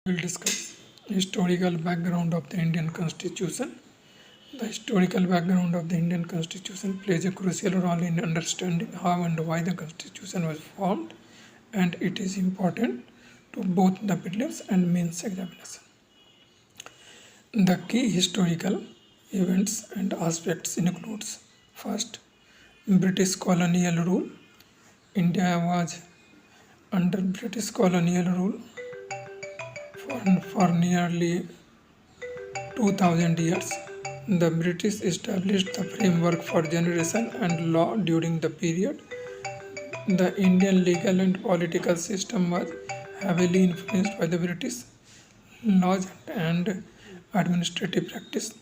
We will discuss historical background of the Indian Constitution. The historical background of the Indian Constitution plays a crucial role in understanding how and why the Constitution was formed, and it is important to both the prelims and mains examination. The key historical events and aspects includes: first, British colonial rule. India was under British colonial rule for nearly 2000 years. The British established the framework for generation and law during the period. The Indian legal and political system was heavily influenced by the British laws and administrative practice.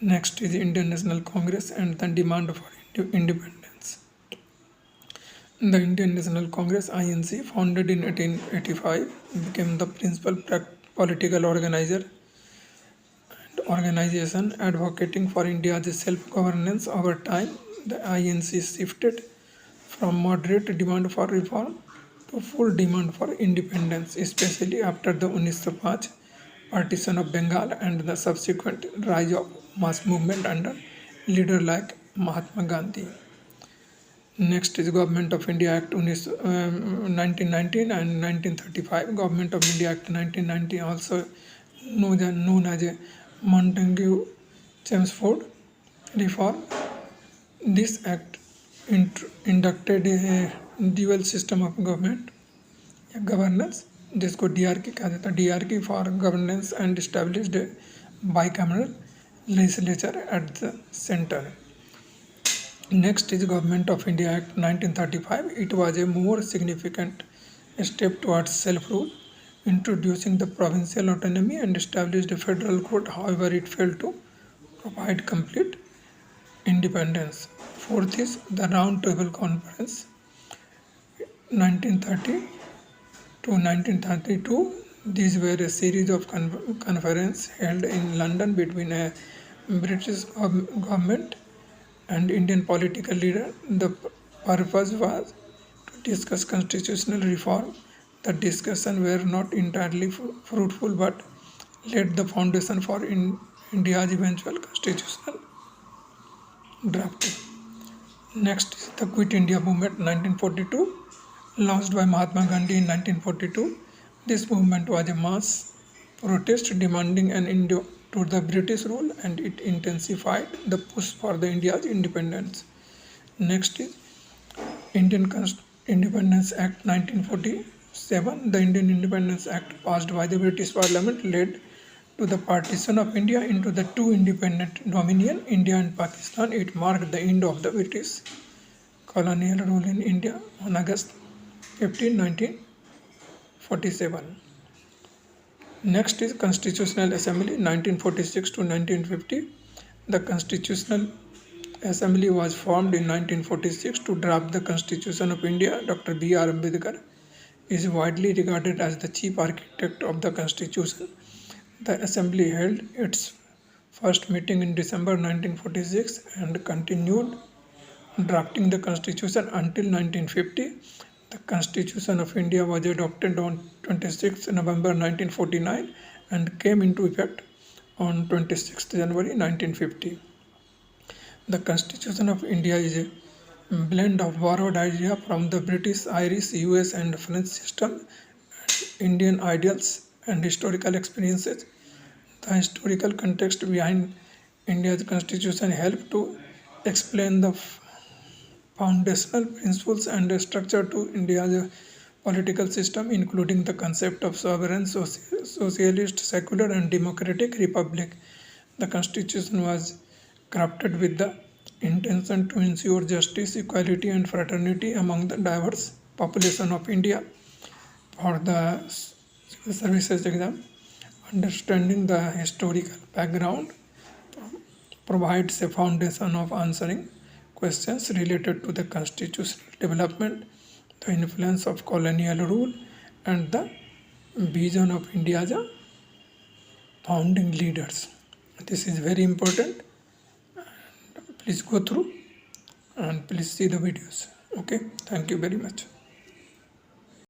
Next is Indian National Congress and the demand for independence. The Indian National Congress (INC), founded in 1885, became the principal political organization advocating for India's self-governance. Over time, the INC shifted from moderate demand for reform to full demand for independence, especially after the 1905 partition of Bengal and the subsequent rise of mass movement under leaders like Mahatma Gandhi. Next is Government of India Act 1919 and 1935. Government of India Act 1919, also known as a Montagu-Chelmsford reform. This act inducted a dual system of governance, जिसको DRK कहा जाता है, DRK for governance, and established a bicameral legislature at the center. Next is Government of India Act 1935. It was a more significant step towards self-rule, introducing the provincial autonomy and established a federal court. However, it failed to provide complete independence. Fourth is the Round Table Conference 1930 to 1932. These were a series of conferences held in London between a British government and Indian political leader. The purpose was to discuss constitutional reform. The discussions were not entirely fruitful but laid the foundation for India's eventual constitutional drafting. Next is the Quit India Movement 1942, launched by Mahatma Gandhi in 1942. This movement was a mass protest demanding an end to the British rule, and it intensified the push for the India's independence. Next is Indian Independence Act 1947. The Indian Independence Act, passed by the British Parliament, led to the partition of India into the two independent dominions, India and Pakistan. It marked the end of the British colonial rule in India on August 15, 1947. Next is Constitutional Assembly 1946 to 1950. The Constitutional Assembly was formed in 1946 to draft the Constitution of India. Dr. B.R. Ambedkar is widely regarded as the chief architect of the Constitution. The Assembly held its first meeting in December 1946 and continued drafting the Constitution until 1950. The Constitution of India was adopted on 26 November 1949 and came into effect on 26 January 1950. The Constitution of India is a blend of borrowed ideas from the British, Irish, US, and French system, and Indian ideals and historical experiences. The historical context behind India's Constitution helped to explain the foundational principles and structure to India's political system, including the concept of sovereign, socialist, secular, and democratic republic. The Constitution was crafted with the intention to ensure justice, equality, and fraternity among the diverse population of India. For the civil services exam, understanding the historical background provides a foundation of answering questions related to the constitutional development, the influence of colonial rule, and the vision of India's founding leaders. This is very important. Please go through and please see the videos. Okay, thank you very much.